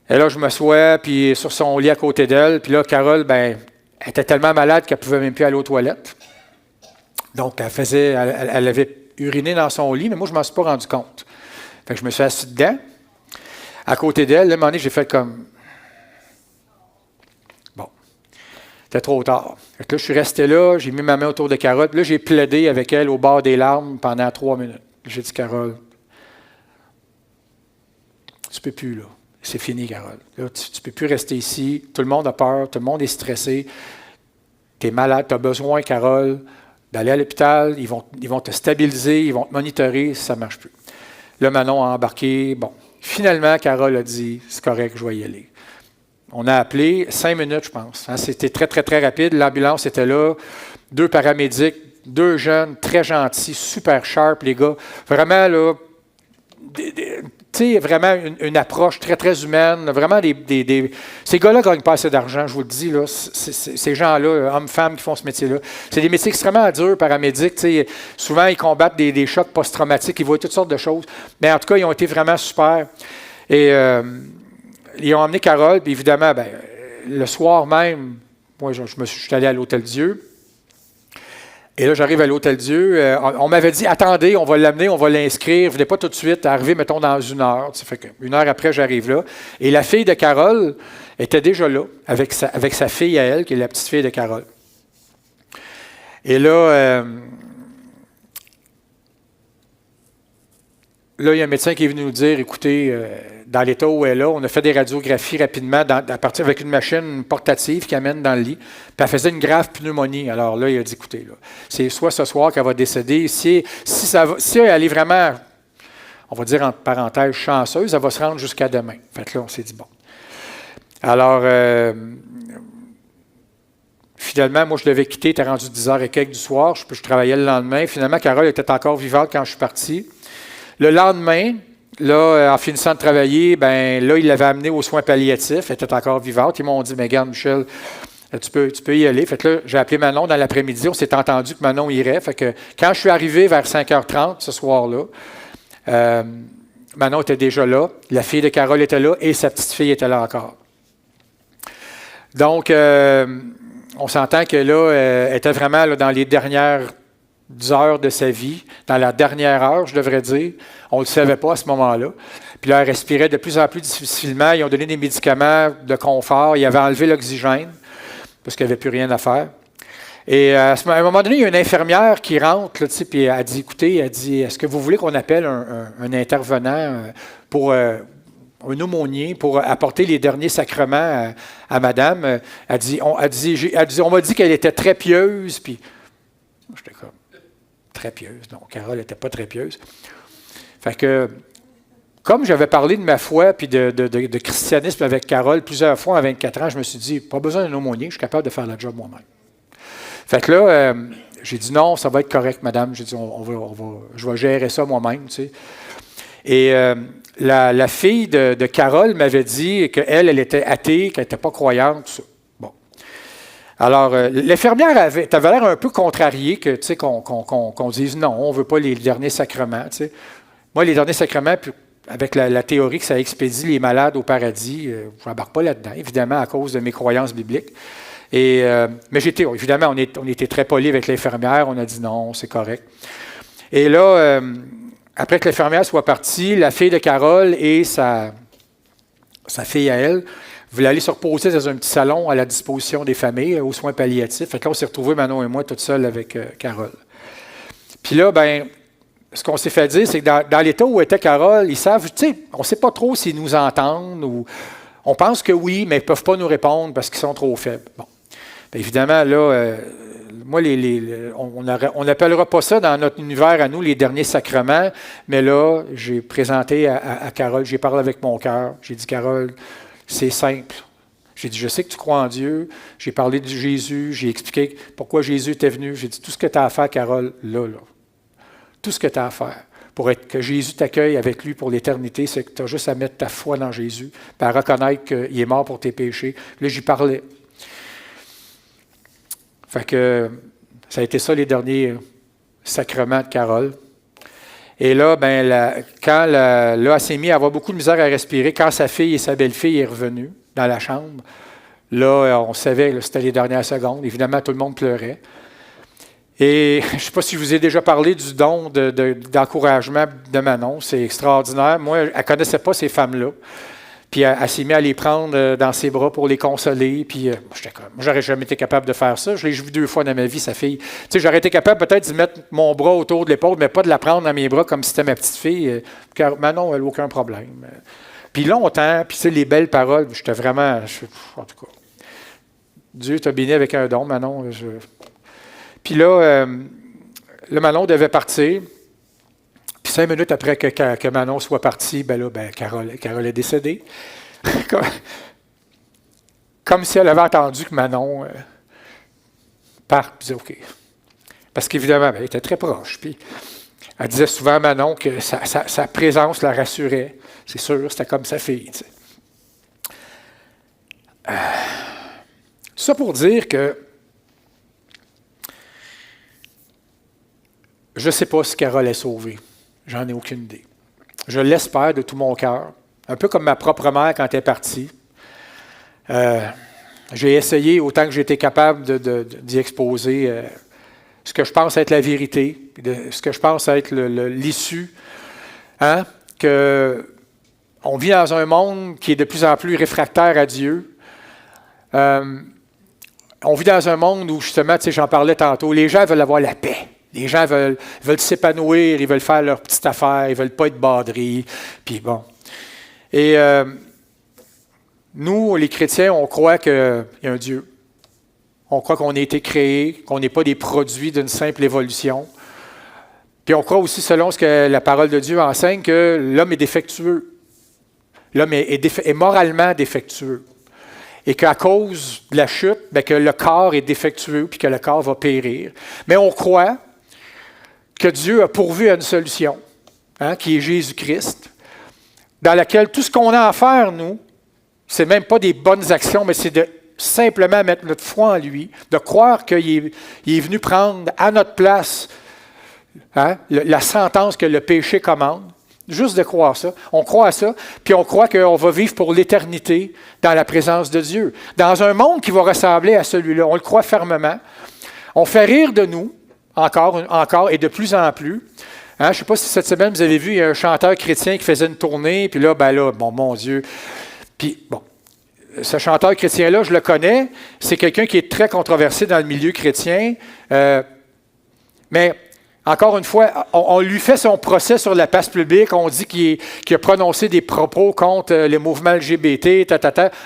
Et là, je m'assois, puis sur son lit à côté d'elle, puis là, Carole, elle était tellement malade qu'elle ne pouvait même plus aller aux toilettes. Donc, elle avait uriné dans son lit, mais moi, je ne m'en suis pas rendu compte. Fait que je me suis assis dedans, à côté d'elle, là, à un moment donné, j'ai fait comme... C'était trop tard. Fait que là, je suis resté là, j'ai mis ma main autour de Carole. Puis là, j'ai plaidé avec elle au bord des larmes pendant 3 minutes. J'ai dit, Carole, tu ne peux plus, là. C'est fini, Carole. Là, tu ne peux plus rester ici. Tout le monde a peur, tout le monde est stressé. Tu es malade, tu as besoin, Carole, d'aller à l'hôpital. Ils vont te stabiliser, ils vont te monitorer si ça ne marche plus. Là, Manon a embarqué. Bon, finalement, Carole a dit, c'est correct, je vais y aller. On a appelé 5 minutes, je pense. Hein, c'était très, très, très rapide. L'ambulance était là. 2 paramédics, 2 jeunes, très gentils, super sharp, les gars. Vraiment, là, tu sais, vraiment une approche très, très humaine. Vraiment, ces gars-là ne gagnent pas assez d'argent, je vous le dis. Là, ces gens-là, hommes-femmes qui font ce métier-là, c'est des métiers extrêmement durs, paramédics. Souvent, ils combattent des chocs post-traumatiques. Ils voient toutes sortes de choses. Mais en tout cas, ils ont été vraiment super. Et ils ont emmené Carole. Puis évidemment, le soir même, moi, je suis allé à l'Hôtel-Dieu. Et là, j'arrive à l'Hôtel-Dieu. On m'avait dit, attendez, on va l'amener, on va l'inscrire. Venez pas tout de suite, arrivez, mettons, dans 1 heure. Ça fait qu'1 heure après, j'arrive là. Et la fille de Carole était déjà là, avec sa fille à elle, qui est la petite fille de Carole. Et là, il y a un médecin qui est venu nous dire, écoutez, dans l'état où elle est là, on a fait des radiographies rapidement à partir avec une machine portative qui amène dans le lit. Puis elle faisait une grave pneumonie. Alors là, il a dit, écoutez, là, c'est soit ce soir qu'elle va décéder. Si elle est vraiment, on va dire entre parenthèses, chanceuse, elle va se rendre jusqu'à demain. Fait que là, on s'est dit, bon. Alors, finalement, moi, je devais quitter, était rendu 10h et quelques du soir. Je travaillais le lendemain. Finalement, Carole était encore vivante quand je suis parti. Le lendemain, là, en finissant de travailler, là, il l'avait amenée aux soins palliatifs. Elle était encore vivante. Ils m'ont dit, mais regarde, Michel, tu peux y aller. Fait que là, j'ai appelé Manon dans l'après-midi. On s'est entendu que Manon irait. Fait que quand je suis arrivé vers 5h30 ce soir-là, Manon était déjà là. La fille de Carole était là et sa petite fille était là encore. Donc, on s'entend que là, elle était vraiment là, dans les dernières 10 heures de sa vie, dans la dernière heure, je devrais dire. On ne le savait pas à ce moment-là. Puis là, elle respirait de plus en plus difficilement. Ils ont donné des médicaments de confort. Ils avaient enlevé l'oxygène parce qu'il n'y avait plus rien à faire. Et à un moment donné, il y a une infirmière qui rentre, là, puis elle dit, écoutez, est-ce que vous voulez qu'on appelle un intervenant pour un aumônier pour apporter les derniers sacrements à madame? Elle dit, on m'a dit qu'elle était très pieuse. Puis j'étais très pieuse. Non, Carole n'était pas très pieuse. Fait que, comme j'avais parlé de ma foi puis de christianisme avec Carole plusieurs fois à 24 ans, je me suis dit, pas besoin d'un aumônier, je suis capable de faire le job moi-même. Fait que là, j'ai dit non, ça va être correct, madame. J'ai dit, je vais gérer ça moi-même, tu sais. Et la fille de Carole m'avait dit qu'elle était athée, qu'elle n'était pas croyante, tout ça. Alors, l'infirmière avait l'air un peu contrariée que, tu sais, qu'on dise non, on ne veut pas les derniers sacrements. Tu sais. Moi, les derniers sacrements, avec la théorie que ça expédie les malades au paradis, je n'embarque pas là-dedans, évidemment, à cause de mes croyances bibliques. Mais évidemment, on était très polis avec l'infirmière, on a dit non, c'est correct. Et là, après que l'infirmière soit partie, la fille de Carole et sa fille à elle, voulait aller se reposer dans un petit salon à la disposition des familles, aux soins palliatifs. Fait que là, on s'est retrouvés, Manon et moi, toute seule avec Carole. Puis là, ce qu'on s'est fait dire, c'est que dans l'état où était Carole, ils savent, tu sais, on ne sait pas trop s'ils nous entendent ou on pense que oui, mais ils ne peuvent pas nous répondre parce qu'ils sont trop faibles. Bon. Bien, évidemment, là, moi, on n'appellera pas ça dans notre univers à nous les derniers sacrements, mais là, j'ai présenté à Carole, j'ai parlé avec mon cœur, j'ai dit, Carole, c'est simple. J'ai dit, je sais que tu crois en Dieu. J'ai parlé de Jésus. J'ai expliqué pourquoi Jésus était venu. J'ai dit, tout ce que tu as à faire, Carole, là. Tout ce que tu as à faire pour que Jésus t'accueille avec lui pour l'éternité, c'est que tu as juste à mettre ta foi dans Jésus, puis à reconnaître qu'il est mort pour tes péchés. Là, j'y parlais. Fait que ça a été ça les derniers sacrements de Carole. Et là, quand elle s'est mise à avoir beaucoup de misère à respirer, quand sa fille et sa belle-fille est revenue dans la chambre, là, on savait que c'était les dernières secondes. Évidemment, tout le monde pleurait. Et je ne sais pas si je vous ai déjà parlé du don d'encouragement de Manon. C'est extraordinaire. Moi, elle ne connaissait pas ces femmes-là. Puis elle s'est mise à les prendre dans ses bras pour les consoler. Puis moi, j'aurais jamais été capable de faire ça. Je l'ai vu 2 fois dans ma vie, sa fille. Tu sais, j'aurais été capable peut-être d'y mettre mon bras autour de l'épaule, mais pas de la prendre dans mes bras comme si c'était ma petite fille. Car Manon, elle n'a aucun problème. Puis longtemps, puis tu sais, les belles paroles, j'étais vraiment... en tout cas, Dieu t'a béni avec un don, Manon. Puis là, le Manon devait partir. Puis 5 minutes après que Manon soit partie, Carole est décédée. Comme si elle avait entendu que Manon parte. Puis OK. Parce qu'évidemment, elle était très proche. Puis elle disait souvent à Manon que sa présence la rassurait. C'est sûr, c'était comme sa fille. Tu sais. Tout ça pour dire que je ne sais pas si Carole est sauvée. J'en ai aucune idée. Je l'espère de tout mon cœur. Un peu comme ma propre mère quand elle est partie. J'ai essayé autant que j'étais capable d'y exposer ce que je pense être la vérité, ce que je pense être l'issue. Hein? On vit dans un monde qui est de plus en plus réfractaire à Dieu. On vit dans un monde où, justement, tu sais, j'en parlais tantôt, les gens veulent avoir la paix. Les gens veulent s'épanouir, ils veulent faire leur petite affaire, ils ne veulent pas être badrés. Puis bon. Et nous, les chrétiens, on croit qu'il y a un Dieu. On croit qu'on a été créés, qu'on n'est pas des produits d'une simple évolution. Puis on croit aussi, selon ce que la parole de Dieu enseigne, que l'homme est défectueux. L'homme est moralement défectueux. Et qu'à cause de la chute, que le corps est défectueux puis que le corps va périr. Mais on croit que Dieu a pourvu à une solution, qui est Jésus-Christ, dans laquelle tout ce qu'on a à faire, nous, c'est même pas des bonnes actions, mais c'est de simplement mettre notre foi en lui, de croire qu'il est venu prendre à notre place la sentence que le péché commande. Juste de croire ça. On croit à ça, puis on croit qu'on va vivre pour l'éternité dans la présence de Dieu. Dans un monde qui va ressembler à celui-là. On le croit fermement. On fait rire de nous, encore et de plus en plus. Je ne sais pas si cette semaine, vous avez vu, il y a un chanteur chrétien qui faisait une tournée, puis là, bon, mon Dieu. Puis, bon, ce chanteur chrétien-là, je le connais. C'est quelqu'un qui est très controversé dans le milieu chrétien. Mais... Encore une fois, on lui fait son procès sur la place publique. On dit qu'il a prononcé des propos contre les mouvements LGBT,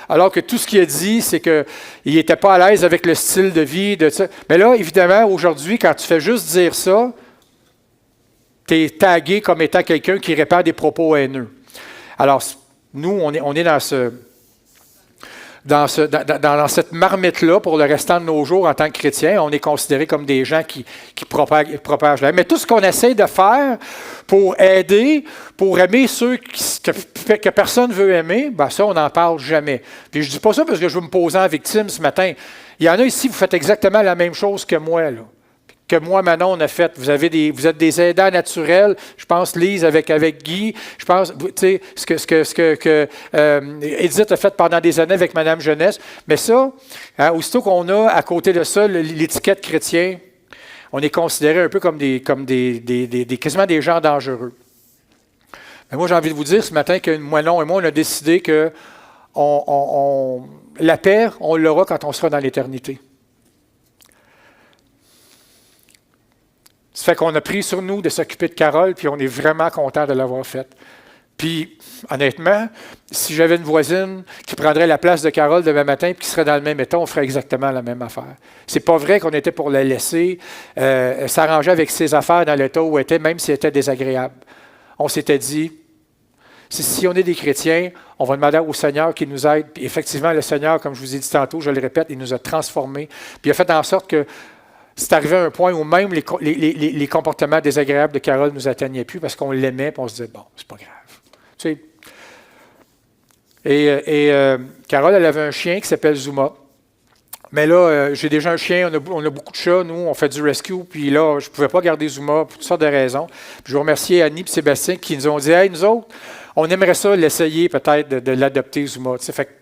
alors que tout ce qu'il a dit, c'est qu'il n'était pas à l'aise avec le style de vie. Mais là, évidemment, aujourd'hui, quand tu fais juste dire ça, tu es tagué comme étant quelqu'un qui répand des propos haineux. Alors, nous, on est dans cette marmite-là pour le restant de nos jours en tant que chrétiens. On est considérés comme des gens qui propagent la haine. Mais tout ce qu'on essaie de faire pour aider, pour aimer ceux que personne ne veut aimer, ça, on n'en parle jamais. Puis je ne dis pas ça parce que je veux me poser en victime ce matin. Il y en a ici, vous faites exactement la même chose que moi, là. Que moi, Manon, on a fait. Vous êtes des aidants naturels. Je pense, Lise, avec Guy. Je pense, tu sais, ce que Edith a fait pendant des années avec Madame Jeunesse. Mais ça, aussitôt qu'on a, à côté de ça, l'étiquette chrétien, on est considéré un peu comme quasiment des gens dangereux. Mais moi, j'ai envie de vous dire ce matin que Manon et moi, on a décidé que la paix, on l'aura quand on sera dans l'éternité. Ça fait qu'on a pris sur nous de s'occuper de Carole, puis on est vraiment content de l'avoir faite. Puis, honnêtement, si j'avais une voisine qui prendrait la place de Carole demain matin et qui serait dans le même état, on ferait exactement la même affaire. C'est pas vrai qu'on était pour la laisser s'arranger avec ses affaires dans l'état où elle était, même si elle était désagréable. On s'était dit, si on est des chrétiens, on va demander au Seigneur qu'il nous aide. Puis effectivement, le Seigneur, comme je vous ai dit tantôt, je le répète, il nous a transformés. Puis il a fait en sorte que c'est arrivé à un point où même les comportements désagréables de Carole ne nous atteignaient plus parce qu'on l'aimait et on se disait, bon, c'est pas grave. Tu sais. Et Carole, elle avait un chien qui s'appelle Zuma. Mais là, j'ai déjà un chien, on a beaucoup de chats, nous, on fait du rescue, puis là, je ne pouvais pas garder Zuma pour toutes sortes de raisons. Puis je veux remercier Annie et Sébastien qui nous ont dit, hey, nous autres, on aimerait ça l'essayer peut-être de l'adopter, Zuma. Tu sais, fait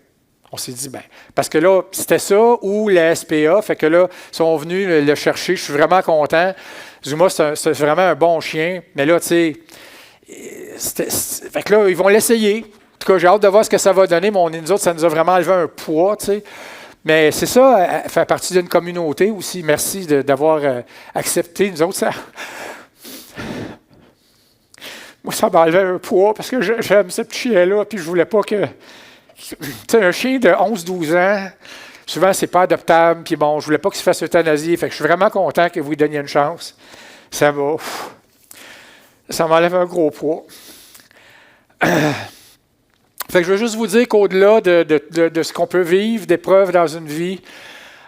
on s'est dit, parce que là, c'était ça ou la SPA, fait que là, ils sont venus le chercher, je suis vraiment content. Zuma, c'est vraiment un bon chien, mais là, tu sais, fait que là, ils vont l'essayer. tout cas, j'ai hâte de voir ce que ça va donner, mais nous autres, ça nous a vraiment enlevé un poids, tu sais. Mais c'est ça, faire partie d'une communauté aussi. Merci d'avoir accepté. Nous autres, ça... Moi, ça m'a enlevé un poids parce que j'aime ce petit chien-là, puis je voulais pas que... Tu sais, un chien de 11-12 ans, souvent, c'est pas adoptable, puis bon, je voulais pas qu'il se fasse euthanasier. Fait que je suis vraiment content que vous lui donniez une chance. Ça m'enlève un gros poids. Fait que je veux juste vous dire qu'au-delà de ce qu'on peut vivre, d'épreuves dans une vie,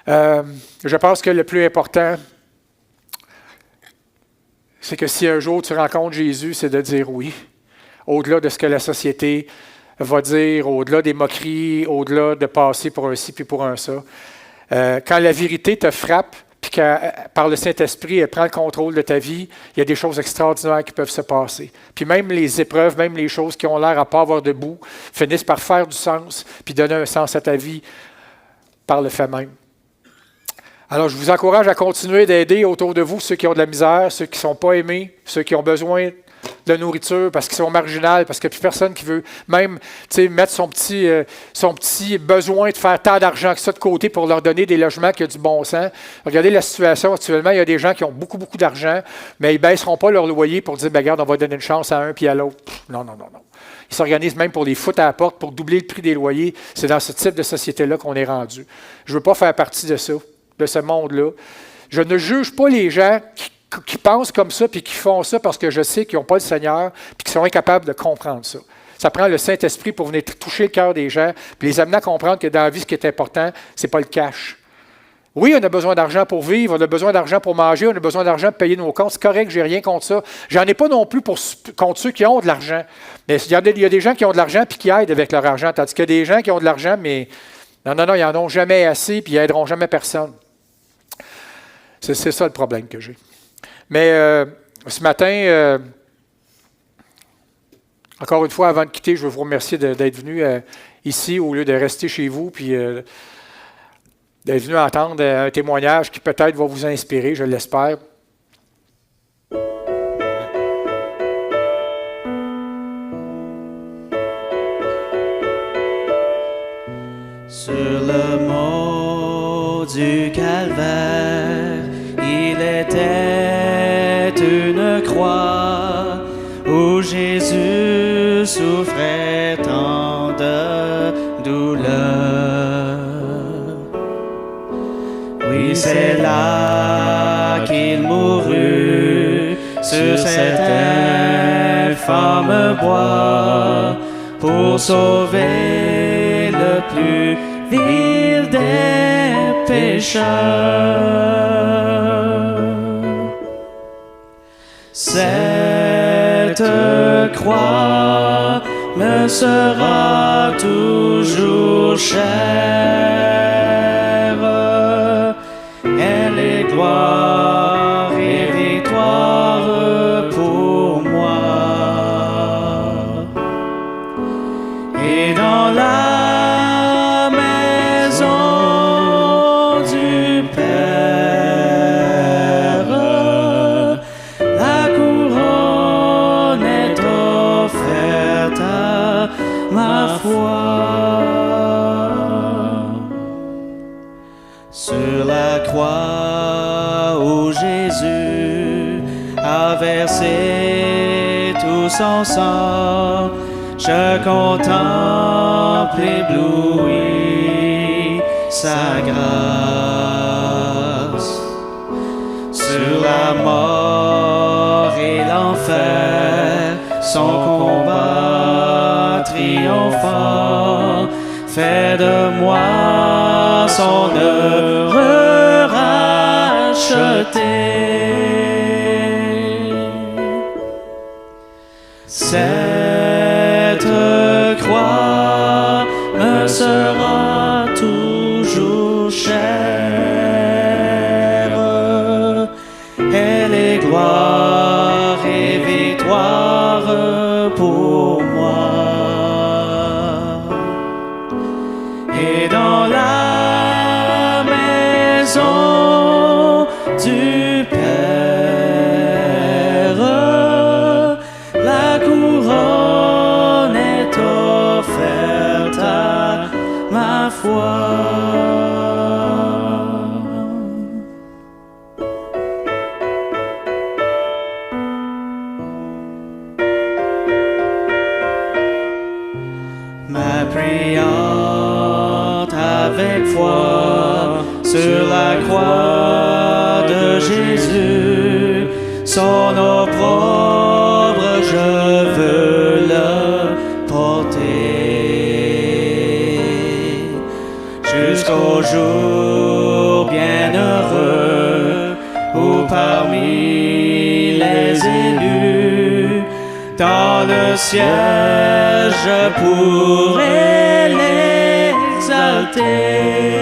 je pense que le plus important, c'est que si un jour tu rencontres Jésus, c'est de dire oui. Au-delà de ce que la société va dire, au-delà des moqueries, au-delà de passer pour un ci puis pour un ça. Quand la vérité te frappe, puis que par le Saint-Esprit, elle prend le contrôle de ta vie, il y a des choses extraordinaires qui peuvent se passer. Puis même les épreuves, même les choses qui ont l'air à ne pas avoir de bout, finissent par faire du sens, puis donner un sens à ta vie par le fait même. Alors, je vous encourage à continuer d'aider autour de vous ceux qui ont de la misère, ceux qui ne sont pas aimés, ceux qui ont besoin de nourriture parce qu'ils sont marginaux, parce qu'il n'y a plus personne qui veut même mettre son petit besoin de faire tant d'argent que ça de côté pour leur donner des logements qui ont du bon sens. Regardez la situation actuellement, il y a des gens qui ont beaucoup, beaucoup d'argent, mais ils ne baisseront pas leur loyer pour dire, regarde, on va donner une chance à un puis à l'autre. Non. Ils s'organisent même pour les foutre à la porte, pour doubler le prix des loyers. C'est dans ce type de société-là qu'on est rendu. Je ne veux pas faire partie de ça, de ce monde-là. Je ne juge pas les gens qui pensent comme ça puis qui font ça parce que je sais qu'ils n'ont pas le Seigneur puis qu'ils sont incapables de comprendre ça. Ça prend le Saint-Esprit pour venir toucher le cœur des gens puis les amener à comprendre que dans la vie, ce qui est important, ce n'est pas le cash. Oui, on a besoin d'argent pour vivre, on a besoin d'argent pour manger, on a besoin d'argent pour payer nos comptes. C'est correct, j'ai rien contre ça. J'en ai pas non plus contre ceux qui ont de l'argent. Mais il y a des gens qui ont de l'argent puis qui aident avec leur argent, tandis qu'il y a des gens qui ont de l'argent, mais non, ils n'en ont jamais assez puis ils n'aideront jamais personne. C'est ça le problème que j'ai. Mais ce matin, encore une fois, avant de quitter, je veux vous remercier d'être venu ici au lieu de rester chez vous, puis d'être venu entendre un témoignage qui peut-être va vous inspirer, je l'espère. Sur le mont du Calvaire, il était une croix où Jésus souffrait tant de douleur. Oui, c'est là qu'il mourut sur cet infâme bois pour sauver le plus vil des pécheurs. Cette croix me sera toujours chère. Elle est gloire et victoire pour moi. Et dans la maison du Père, la couronne est offerte à ma foi. Sur la croix où Jésus a versé tout son sang, je contemple ébloui sa grâce. Sur la mort et l'enfer, son combat triomphant fait de moi son heureux racheté. Cette croix me sera toujours chère. Elle est gloire et victoire pour moi. Et dans la maison du sur la croix de Jésus, son opprobre, je veux le porter jusqu'au jour bienheureux où parmi les élus dans le ciel je pourrai l'exalter.